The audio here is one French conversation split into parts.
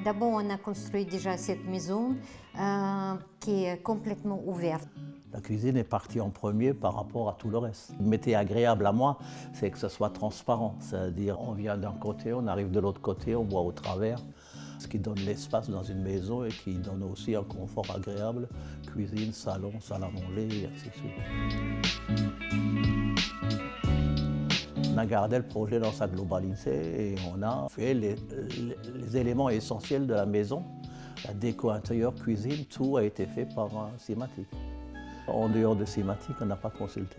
D'abord, on a construit déjà cette maison qui est complètement ouverte. La cuisine est partie en premier par rapport à tout le reste. Ce qui m'était agréable à moi, c'est que ce soit transparent. C'est-à-dire, on vient d'un côté, on arrive de l'autre côté, on voit au travers. Ce qui donne l'espace dans une maison et qui donne aussi un confort agréable. Cuisine, salon, salle à manger, et ainsi de suite. On a gardé le projet dans sa globalité et on a fait les éléments essentiels de la maison. La déco intérieure, cuisine, tout a été fait par Simatic. En dehors de Simatic, on n'a pas consulté.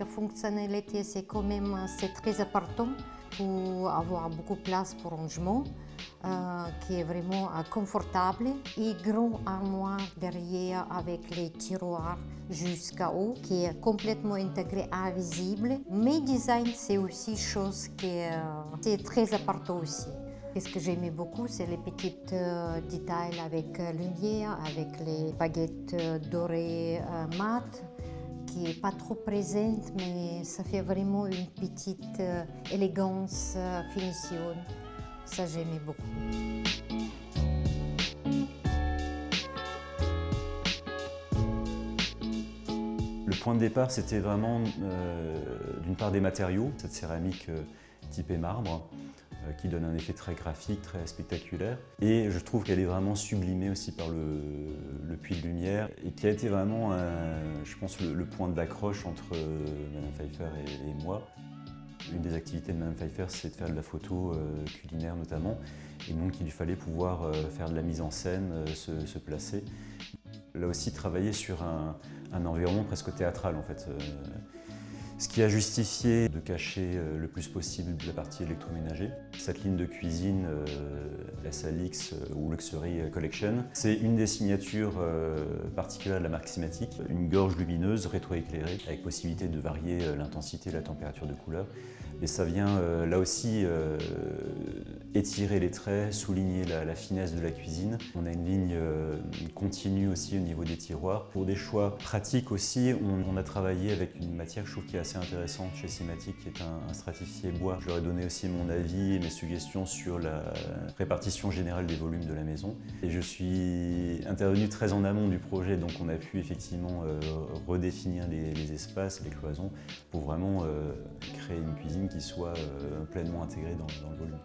La fonctionnalité, c'est quand même très important pour avoir beaucoup de place pour rangement, qui est vraiment confortable. Et grand armoire derrière avec les tiroirs jusqu'à haut, qui est complètement intégré, invisible. Mais design, c'est aussi chose qui est très important aussi. Et ce que j'aimais beaucoup, c'est les petits détails avec lumière, avec les baguettes dorées mates, qui n'est pas trop présente, mais ça fait vraiment une petite élégance, finition. Ça, j'aimais beaucoup. Le point de départ, c'était vraiment d'une part des matériaux, cette céramique typée marbre, qui donne un effet très graphique, très spectaculaire. Et je trouve qu'elle est vraiment sublimée aussi par le puits de lumière et qui a été vraiment, je pense, le point d'accroche entre Madame Pfeiffer et moi. Une des activités de Madame Pfeiffer, c'est de faire de la photo culinaire notamment. Et donc il lui fallait pouvoir faire de la mise en scène, se placer. Là aussi, travailler sur un environnement presque théâtral en fait. Ce qui a justifié de cacher le plus possible la partie électroménager. Cette ligne de cuisine, SLX ou Luxury Collection, c'est une des signatures particulières de la marque Simatic. Une gorge lumineuse, rétroéclairée, avec possibilité de varier l'intensité et la température de couleur. Et ça vient là aussi étirer les traits, souligner la finesse de la cuisine. On a une ligne continue aussi au niveau des tiroirs. Pour des choix pratiques aussi, on a travaillé avec une matière, je trouve, qui est assez intéressante chez Simatic, qui est un stratifié bois. Je leur ai donné aussi mon avis et mes suggestions sur la répartition générale des volumes de la maison. Et je suis intervenu très en amont du projet, donc on a pu effectivement redéfinir les espaces, les cloisons, pour vraiment créer une cuisine qui soit pleinement intégrée dans le volume.